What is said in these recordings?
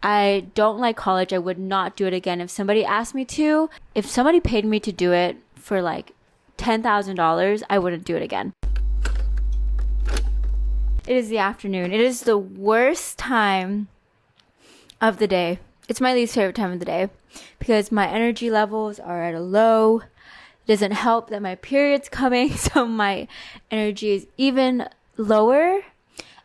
I don't like college. I would not do it again. If somebody asked me to, if somebody paid me to do it for like $10,000, I wouldn't do it again. It is the afternoon. It is the worst time of the day. It's my least favorite time of the day because my energy levels are at a low. It doesn't help that my period's coming, so my energy is even lower,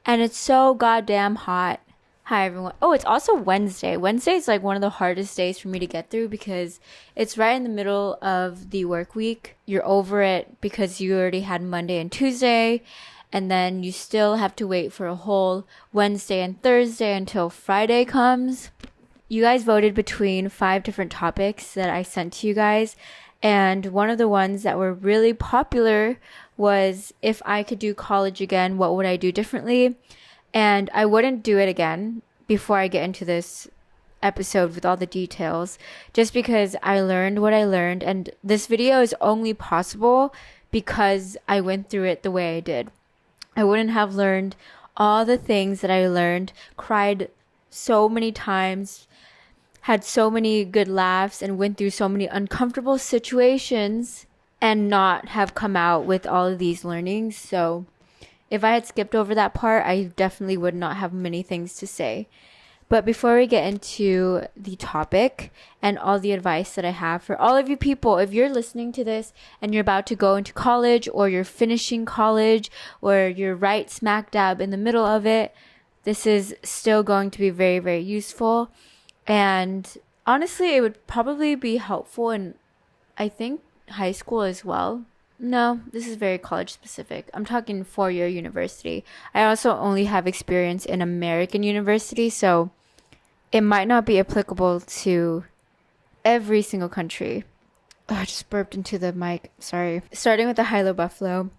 and it's so goddamn hot. Hi everyone. Oh, it's also Wednesday. Wednesday is like one of the hardest days for me to get through because it's right in the middle of the work week. You're over it because you already had Monday and Tuesday, and then you still have to wait for a whole Wednesday and Thursday until Friday comes. You guys voted between 5 different topics that I sent to you guys, and one of the ones that were really popular was if I could do college again, what would I do differently? And I wouldn't do it again before I get into this episode with all the details, just because I learned what I learned. And this video is only possible because I went through it the way I did. I wouldn't have learned all the things that I learned, cried so many times, had so many good laughs, and went through so many uncomfortable situations and not have come out with all of these learnings. So if I had skipped over that part, I definitely would not have many things to say. But before we get into the topic and all the advice that I have for all of you people, if you're listening to this and you're about to go into college, or you're finishing college, or you're right smack dab in the middle of it, this is still going to be very, very useful. And honestly, it would probably be helpful in, I think, high school as well. No, this is very college specific. I'm talking 4-year university. I also only have experience in American university, so it might not be applicable to every single country. Oh, I just burped into the mic. Sorry. Starting with the high-low buffalo.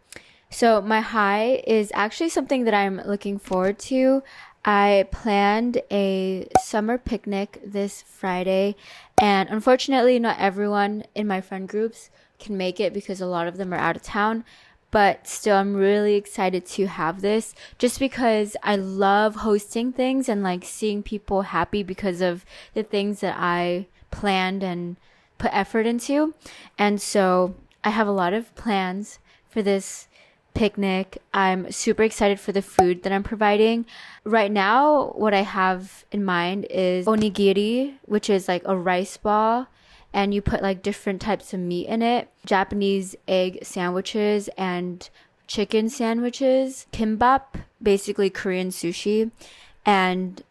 So my high is actually something that I'm looking forward to. I planned a summer picnic this Friday, and unfortunately not everyone in my friend groups can make it because a lot of them are out of town, but still I'm really excited to have this just because I love hosting things and like seeing people happy because of the things that I planned and put effort into. And so I have a lot of plans for this picnic. I'm super excited for the food that I'm providing. Right now, what I have in mind is onigiri, which is like a rice ball, and you put like different types of meat in it. Japanese egg sandwiches and chicken sandwiches. Kimbap, basically Korean sushi, and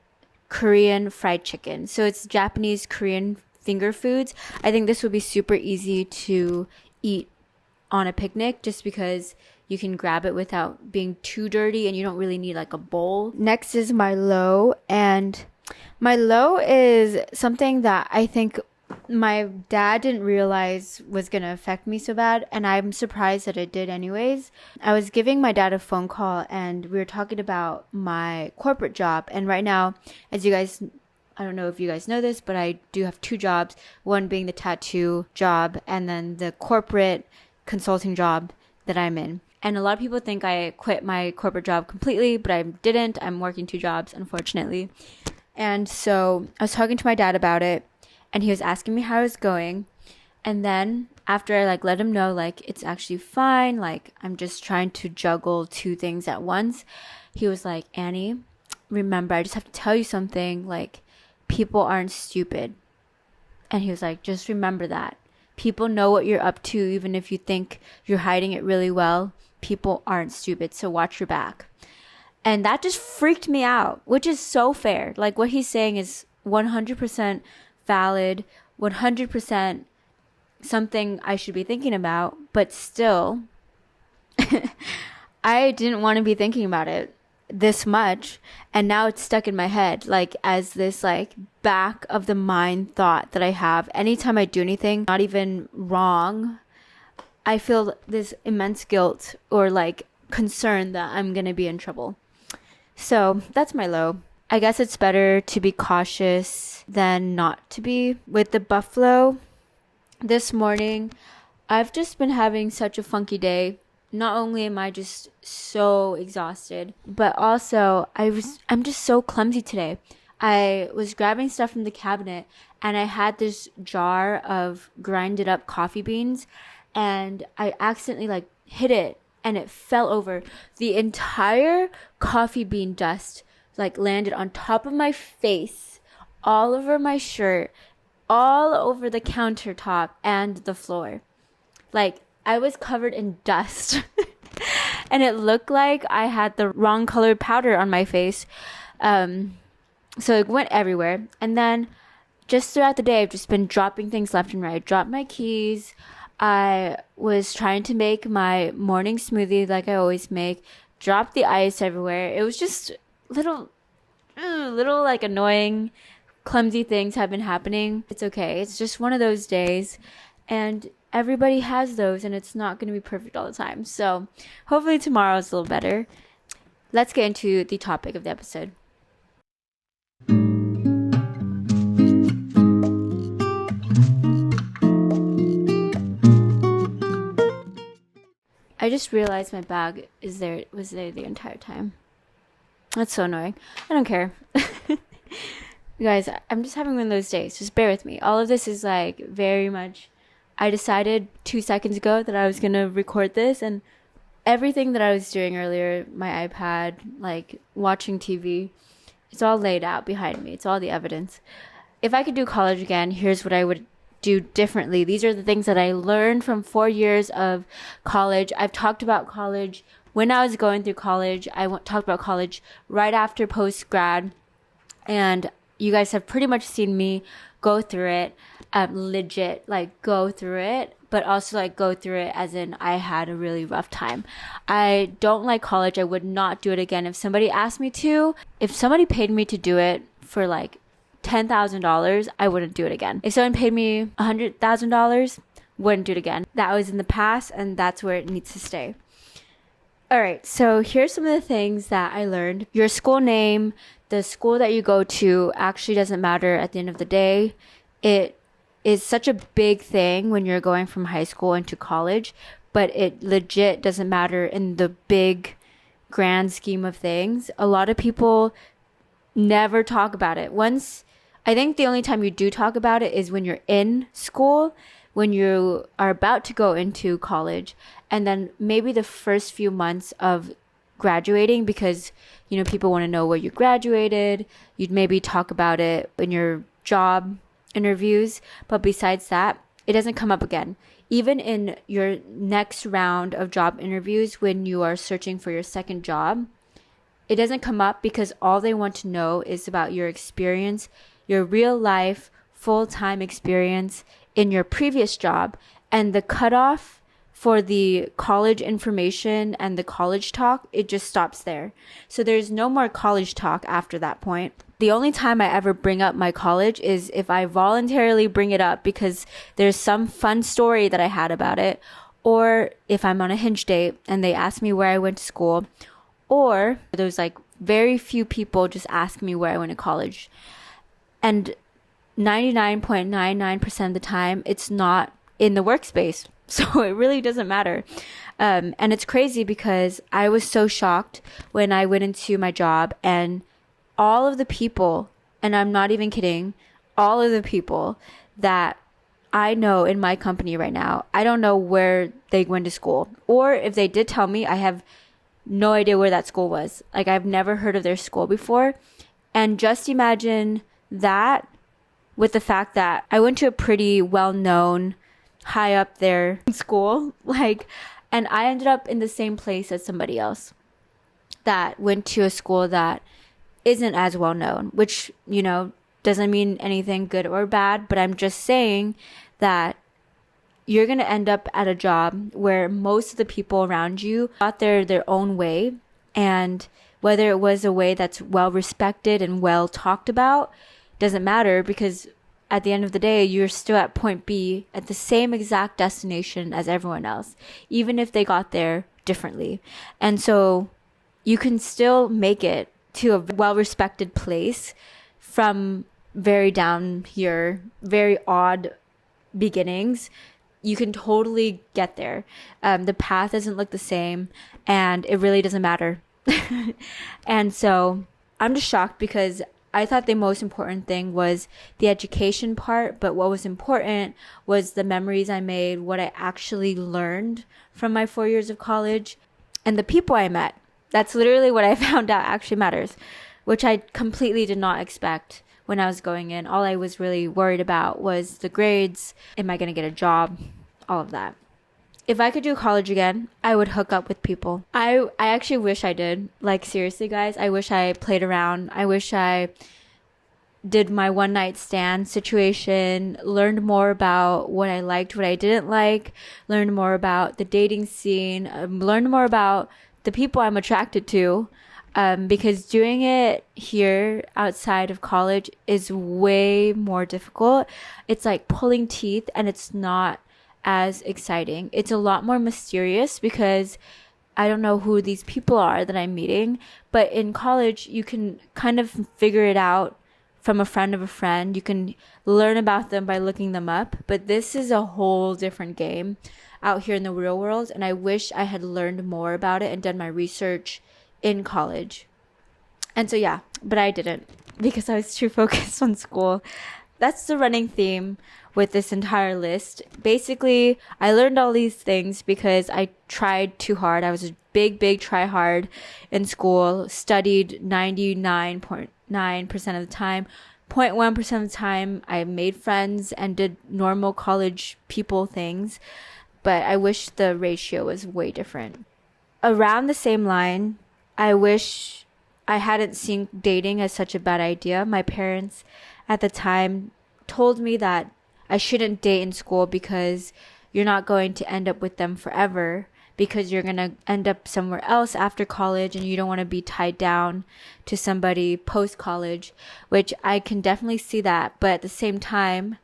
Korean fried chicken. So it's Japanese Korean finger foods. I think this would be super easy to eat on a picnic just because you can grab it without being too dirty and you don't really need like a bowl. Next is my low, and my low is something that I think my dad didn't realize was going to affect me so bad, and I'm surprised that it did anyways. I was giving my dad a phone call and we were talking about my corporate job, and right now, as you guys, I don't know if you guys know this, but I do have 2 jobs, one being the tattoo job and then the corporate consulting job that I'm in. And a lot of people think I quit my corporate job completely, but I didn't. I'm working 2 jobs, unfortunately. And so I was talking to my dad about it, and he was asking me how I was going. And then after I like let him know like it's actually fine, like I'm just trying to juggle 2 things at once, he was like, Annie, remember, I just have to tell you something, like people aren't stupid. And he was like, just remember that. People know what you're up to, even if you think you're hiding it really well. People aren't stupid, so watch your back. And that just freaked me out, which is so fair. Like what he's saying is 100% valid, 100% something I should be thinking about, but still, I didn't want to be thinking about it this much, and now it's stuck in my head, like as this like back of the mind thought that I have anytime I do anything not even wrong. I feel this immense guilt or like concern that I'm gonna be in trouble. So that's my low. I guess it's better to be cautious than not to be. With the buffalo, this morning, I've just been having such a funky day. Not only am I just so exhausted, but also I'm just so clumsy today. I was grabbing stuff from the cabinet and I had this jar of grinded up coffee beans and I accidentally like hit it and it fell over. The entire coffee bean dust like landed on top of my face, all over my shirt, all over the countertop and the floor. Like I was covered in dust and it looked like I had the wrong colored powder on my face. So it went everywhere. And then just throughout the day, I've just been dropping things left and right. I dropped my keys. I was trying to make my morning smoothie like I always make. Dropped the ice everywhere. It was just little like annoying, clumsy things have been happening. It's okay. It's just one of those days. And everybody has those and it's not going to be perfect all the time. So hopefully tomorrow is a little better. Let's get into the topic of the episode. I just realized my bag was there the entire time. That's so annoying. I don't care. You guys, I'm just having one of those days. Just bear with me. All of this is like very much, I decided 2 seconds ago that I was going to record this, and everything that I was doing earlier, my iPad, like watching TV, it's all laid out behind me. It's all the evidence. If I could do college again, here's what I would do differently. These are the things that I learned from 4 years of college. I've talked about college when I was going through college. I talked about college right after post-grad. And you guys have pretty much seen me go through it, legit, like go through it, but also like go through it as in I had a really rough time. I don't like college. I would not do it again. If somebody asked me to, if somebody paid me to do it for like $10,000, I wouldn't do it again. If someone paid me $100,000, wouldn't do it again. That was in the past and that's where it needs to stay. All right, so here's some of the things that I learned. Your school name, the school that you go to actually doesn't matter at the end of the day. It is such a big thing when you're going from high school into college, but it legit doesn't matter in the big grand scheme of things. A lot of people never talk about it. I think the only time you do talk about it is when you're in school, when you are about to go into college, and then maybe the first few months of graduating, because, you know, people want to know where you graduated. You'd maybe talk about it in your job interviews. But besides that, it doesn't come up again. Even in your next round of job interviews, when you are searching for your second job, it doesn't come up because all they want to know is about your experience, your real life, full-time experience in your previous job. And the cutoff for the college information and the college talk, it just stops there. So there's no more college talk after that point. The only time I ever bring up my college is if I voluntarily bring it up because there's some fun story that I had about it, or if I'm on a Hinge date and they ask me where I went to school, or there's like very few people just ask me where I went to college. And 99.99% of the time, it's not in the workspace. So it really doesn't matter. And it's crazy because I was so shocked when I went into my job and all of the people, and I'm not even kidding, all of the people that I know in my company right now, I don't know where they went to school. Or if they did tell me, I have no idea where that school was. Like, I've never heard of their school before. And just imagine that with the fact that I went to a pretty well-known, high up there school, like, and I ended up in the same place as somebody else that went to a school that isn't as well known, which, you know, doesn't mean anything good or bad, but I'm just saying that you're going to end up at a job where most of the people around you got their own way, and whether it was a way that's well respected and well talked about doesn't matter, because at the end of the day, you're still at point B at the same exact destination as everyone else, even if they got there differently. And so you can still make it to a well-respected place from very down here, very odd beginnings. You can totally get there. The path doesn't look the same, and it really doesn't matter. And so I'm just shocked because I thought the most important thing was the education part, but what was important was the memories I made, what I actually learned from my 4 years of college, and the people I met. That's literally what I found out actually matters, which I completely did not expect when I was going in. All I was really worried about was the grades. Am I going to get a job? All of that. If I could do college again, I would hook up with people. I actually wish I did. Like, seriously, guys, I wish I played around. I wish I did my one night stand situation, learned more about what I liked, what I didn't like, learned more about the dating scene, learned more about the people I'm attracted to. Because doing it here outside of college is way more difficult. It's like pulling teeth, and it's not as exciting. It's a lot more mysterious because I don't know who these people are that I'm meeting. But in college, you can kind of figure it out from a friend of a friend. You can learn about them by looking them up. But this is a whole different game out here in the real world. And I wish I had learned more about it and done my research in college. And so, yeah, but I didn't because I was too focused on school. That's the running theme with this entire list. Basically, I learned all these things because I tried too hard. I was a big try hard in school, studied 99.9% of the time. 0.1% of the time, I made friends and did normal college people things. But I wish the ratio was way different. Around the same line, I wish I hadn't seen dating as such a bad idea. My parents at the time told me that I shouldn't date in school because you're not going to end up with them forever, because you're going to end up somewhere else after college and you don't want to be tied down to somebody post-college, which I can definitely see that. But at the same time,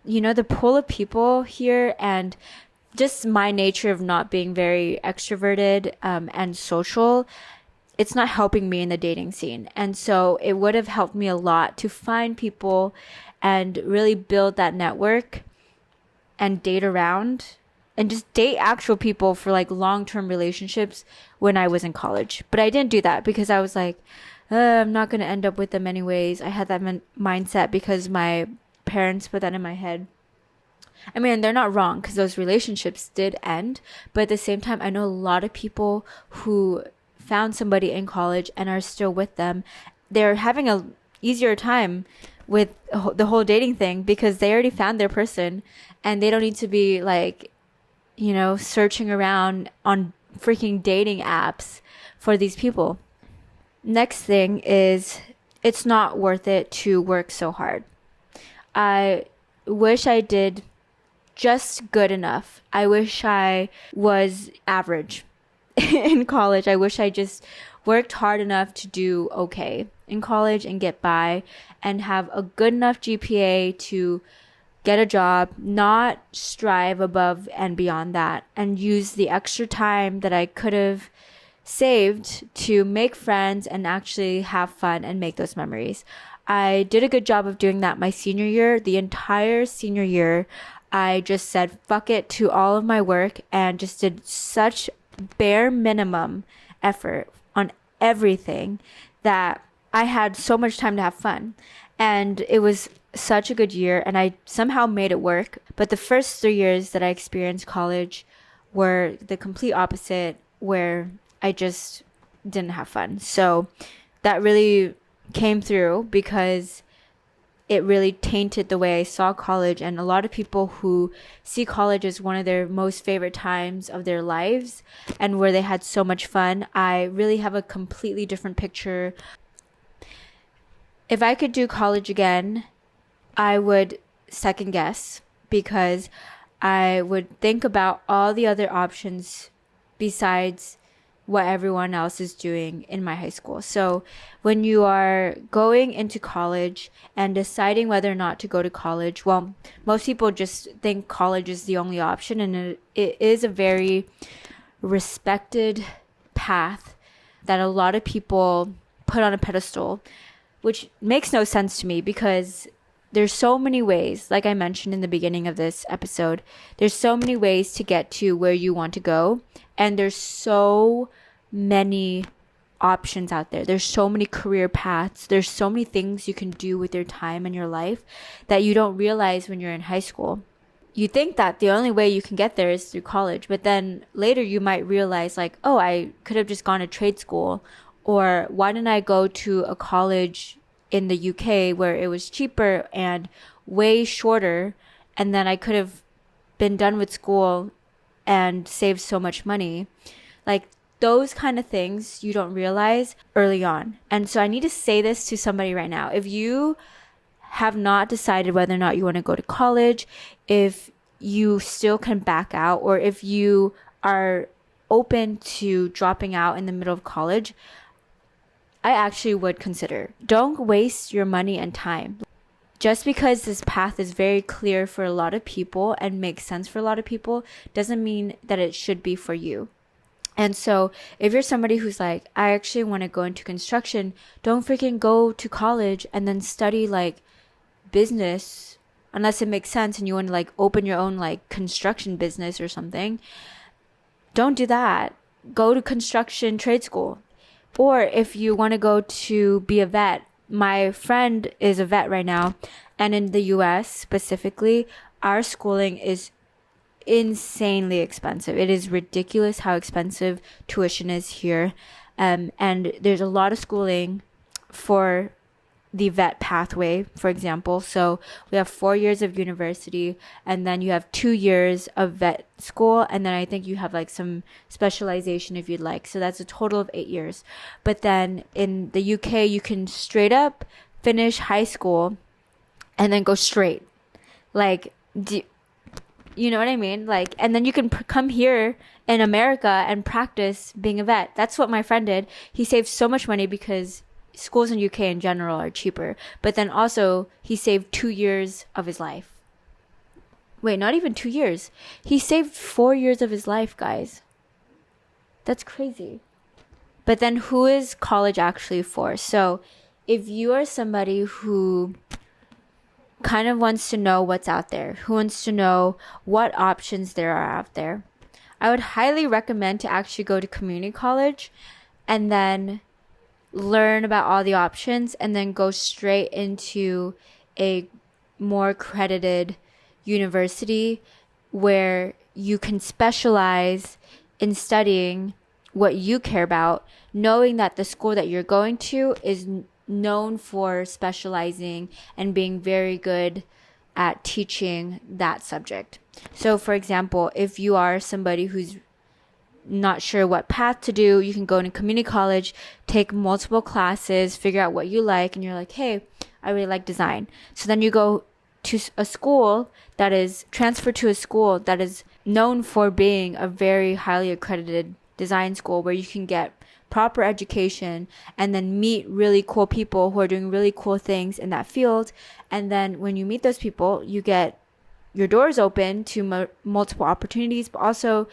you know, the pool of people here and just my nature of not being very extroverted and social, it's not helping me in the dating scene. And so it would have helped me a lot to find people and really build that network and date around and just date actual people for like long-term relationships when I was in college. But I didn't do that because I was like, I'm not going to end up with them anyways. I had that mindset because my parents put that in my head. I mean, they're not wrong because those relationships did end. But at the same time, I know a lot of people who found somebody in college and are still with them. They're having a easier time with the whole dating thing because they already found their person and they don't need to be like, you know, searching around on freaking dating apps for these people. Next thing is, it's not worth it to work so hard. I wish I did just good enough. I wish I was average in college. I wish I just worked hard enough to do okay in college and get by and have a good enough GPA to get a job, not strive above and beyond that, and use the extra time that I could have saved to make friends and actually have fun and make those memories. I did a good job of doing that my senior year. The entire senior year, I just said fuck it to all of my work and just did such bare minimum effort on everything that I had so much time to have fun. And it was such a good year and I somehow made it work. But the first 3 years that I experienced college were the complete opposite, where I just didn't have fun. So that really came through because it really tainted the way I saw college. And a lot of people who see college as one of their most favorite times of their lives and where they had so much fun, I really have a completely different picture. If I could do college again, I would second guess because I would think about all the other options besides what everyone else is doing in my high school. So when you are going into college and deciding whether or not to go to college, well, most people just think college is the only option, and it is a very respected path that a lot of people put on a pedestal, which makes no sense to me because there's so many ways, like I mentioned in the beginning of this episode, there's so many ways to get to where you want to go. And there's so many options out there. There's so many career paths. There's so many things you can do with your time and your life that you don't realize when you're in high school. You think that the only way you can get there is through college, but then later you might realize like, oh, I could have just gone to trade school, or why didn't I go to a college in the UK where it was cheaper and way shorter, and then I could have been done with school and saved so much money. Like those kind of things you don't realize early on. And so I need to say this to somebody right now. If you have not decided whether or not you want to go to college, if you still can back out, or if you are open to dropping out in the middle of college, I actually would consider. Don't waste your money and time. Just because this path is very clear for a lot of people and makes sense for a lot of people doesn't mean that it should be for you. And so if you're somebody who's like, I actually want to go into construction, don't freaking go to college and then study like business unless it makes sense and you want to like open your own like construction business or something. Don't do that. Go to construction trade school. Or if you want to go to be a vet, my friend is a vet right now, and in the US specifically, our schooling is insanely expensive. It is ridiculous how expensive tuition is here. And there's a lot of schooling for the vet pathway, for example. So we have 4 years of university, and then you have 2 years of vet school, and then I think you have like some specialization if you'd like. So that's a total of 8 years. But then in the UK, you can straight up finish high school and then go straight. Like, you know what I mean? Like, and then you can come here in America and practice being a vet. That's what my friend did. He saved so much money because schools in UK in general are cheaper. But then also he saved 2 years of his life. Wait, not even 2 years. He saved 4 years of his life, guys. That's crazy. But then who is college actually for? So if you are somebody who kind of wants to know what's out there, who wants to know what options there are out there, I would highly recommend to actually go to community college and then learn about all the options and then go straight into a more accredited university where you can specialize in studying what you care about, knowing that the school that you're going to is known for specializing and being very good at teaching that subject. So for example, if you are somebody who's not sure what path to do, you can go into community college, take multiple classes, figure out what you like, and you're like, hey, I really like design. So then you go to a school that is transferred to a school that is known for being a very highly accredited design school where you can get proper education and then meet really cool people who are doing really cool things in that field. And then when you meet those people, you get your doors open to multiple opportunities, but also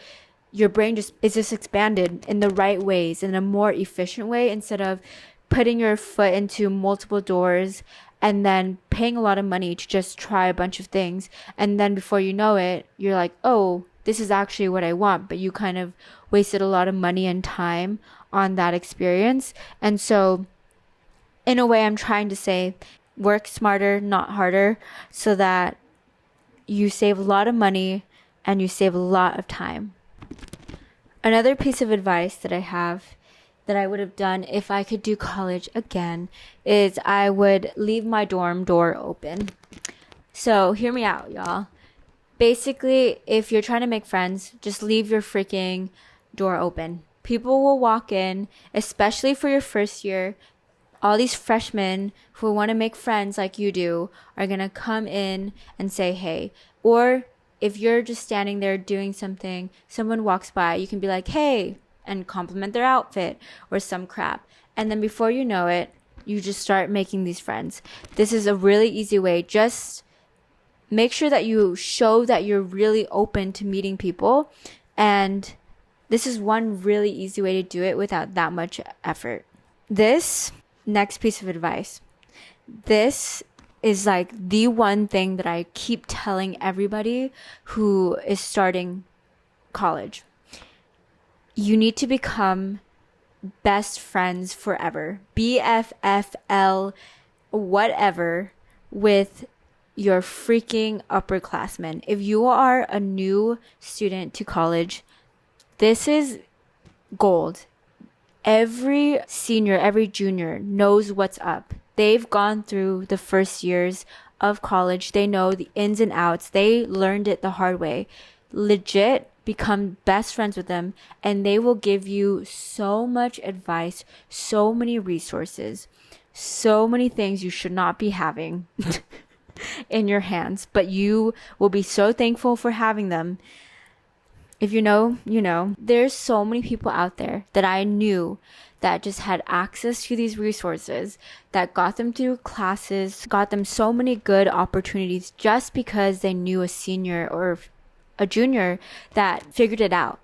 your brain is just expanded in the right ways, in a more efficient way, instead of putting your foot into multiple doors and then paying a lot of money to just try a bunch of things. And then before you know it, you're like, oh, this is actually what I want. But you kind of wasted a lot of money and time on that experience. And so in a way, I'm trying to say, work smarter, not harder, so that you save a lot of money and you save a lot of time. Another piece of advice that I have that I would have done if I could do college again is I would leave my dorm door open. So hear me out, y'all. Basically, if you're trying to make friends, just leave your freaking door open. People will walk in, especially for your first year. All these freshmen who want to make friends like you do are going to come in and say, hey. Or if you're just standing there doing something, someone walks by, you can be like, hey, and compliment their outfit or some crap. And then before you know it, you just start making these friends. This is a really easy way. Just make sure that you show that you're really open to meeting people. And this is one really easy way to do it without that much effort. This next piece of advice. This is like the one thing that I keep telling everybody who is starting college. You need to become best friends forever. BFFL, whatever, with your freaking upperclassmen. If you are a new student to college, this is gold. Every senior, every junior knows what's up. They've gone through the first years of college. They know the ins and outs. They learned it the hard way. Legit become best friends with them, and they will give you so much advice, so many resources, so many things you should not be having in your hands, but you will be so thankful for having them. If you know, you know. There's so many people out there that I knew that just had access to these resources, that got them through classes, got them so many good opportunities just because they knew a senior or a junior that figured it out.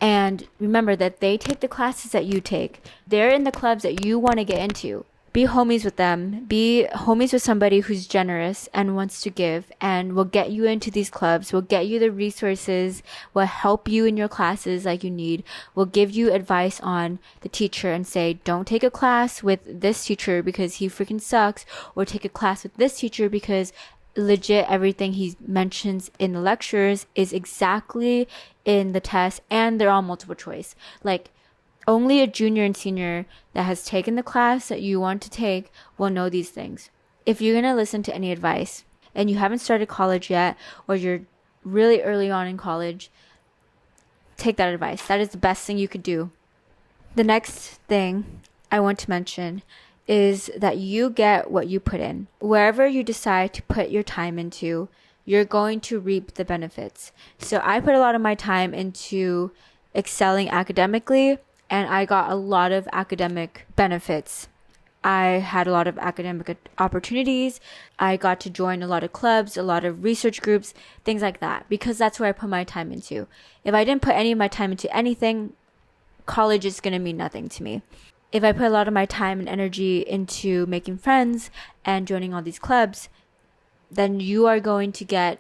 And remember that they take the classes that you take. They're in the clubs that you want to get into. Be homies with them. Be homies with somebody who's generous and wants to give and will get you into these clubs, will get you the resources, will help you in your classes like you need, will give you advice on the teacher and say, don't take a class with this teacher because he freaking sucks, or take a class with this teacher because legit everything he mentions in the lectures is exactly in the test and they're all multiple choice. Like, only a junior and senior that has taken the class that you want to take will know these things. If you're going to listen to any advice and you haven't started college yet, or you're really early on in college, take that advice. That is the best thing you could do. The next thing I want to mention is that you get what you put in. Wherever you decide to put your time into, you're going to reap the benefits. So I put a lot of my time into excelling academically, and I got a lot of academic benefits. I had a lot of academic opportunities. I got to join a lot of clubs, a lot of research groups, things like that, because that's where I put my time into. If I didn't put any of my time into anything, college is going to mean nothing to me. If I put a lot of my time and energy into making friends and joining all these clubs, then you are going to get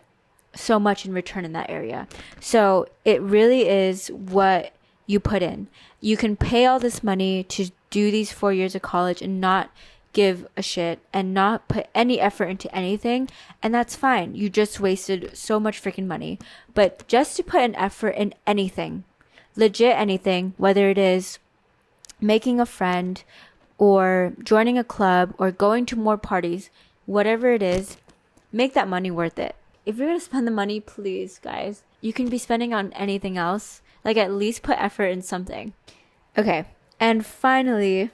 so much in return in that area. So it really is what you put in. You can pay all this money to do these 4 years of college and not give a shit and not put any effort into anything, and that's fine. You just wasted so much freaking money. But just to put an effort in anything, legit anything, whether it is making a friend or joining a club or going to more parties, whatever it is, make that money worth it. If you're going to spend the money, please, guys, you can be spending on anything else. Like, at least put effort in something. Okay. And finally,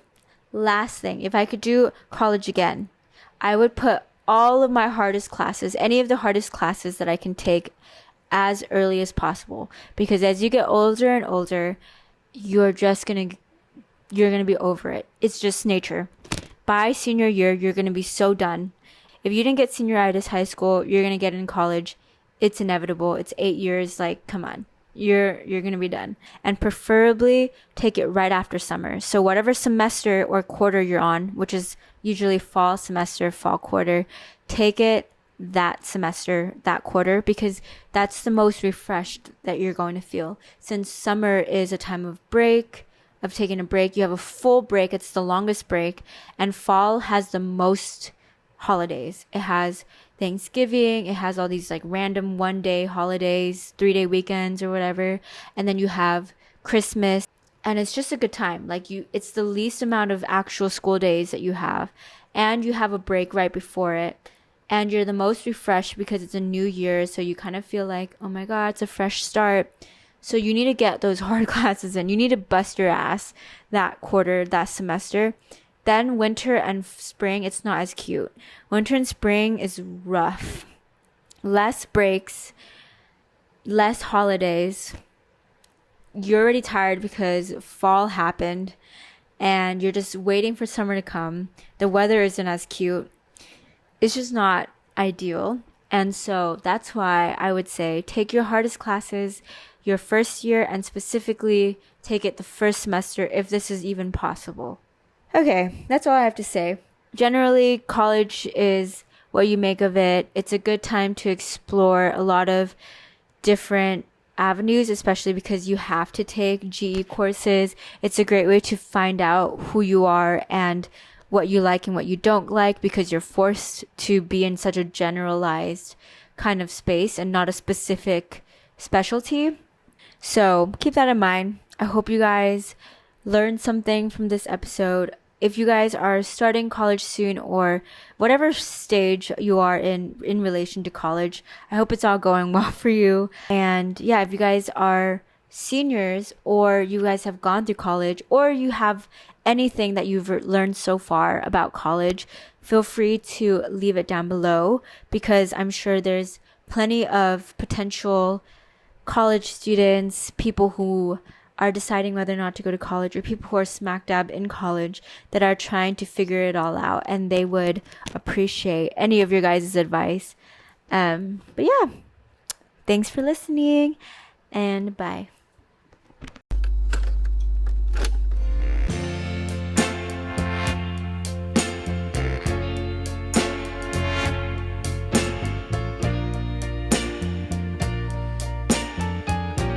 last thing, if I could do college again, I would put all of my hardest classes, any of the hardest classes that I can take, as early as possible. Because as you get older and older, you're going to be over it. It's just nature. By senior year, you're going to be so done. If you didn't get senioritis high school, you're going to get in college. It's inevitable. It's 8 years. Like, come on. You're going to be done. And preferably take it right after summer. So whatever semester or quarter you're on, which is usually fall semester, fall quarter, take it that semester, that quarter, because that's the most refreshed that you're going to feel. Since summer is a time of break, of taking a break, you have a full break. It's the longest break. And fall has the most holidays. It has Thanksgiving, it has all these like random 1-day holidays, 3-day weekends or whatever, and then you have Christmas, and it's just a good time. Like, it's the least amount of actual school days that you have, and you have a break right before it, and you're the most refreshed because it's a new year, so you kind of feel like, oh my god, it's a fresh start. So you need to get those hard classes in. You need to bust your ass that quarter, that semester. Then winter and spring, it's not as cute. Winter and spring is rough. Less breaks, less holidays. You're already tired because fall happened and you're just waiting for summer to come. The weather isn't as cute. It's just not ideal. And so that's why I would say take your hardest classes your first year, and specifically take it the first semester if this is even possible. Okay, that's all I have to say. Generally, college is what you make of it. It's a good time to explore a lot of different avenues, especially because you have to take GE courses. It's a great way to find out who you are and what you like and what you don't like, because you're forced to be in such a generalized kind of space and not a specific specialty. So keep that in mind. I hope you guys learned something from this episode. If you guys are starting college soon, or whatever stage you are in relation to college, I hope it's all going well for you. And yeah, if you guys are seniors, or you guys have gone through college, or you have anything that you've learned so far about college, feel free to leave it down below, because I'm sure there's plenty of potential college students, people who are deciding whether or not to go to college, or people who are smack dab in college that are trying to figure it all out, and they would appreciate any of your guys' advice. But yeah, thanks for listening, and bye.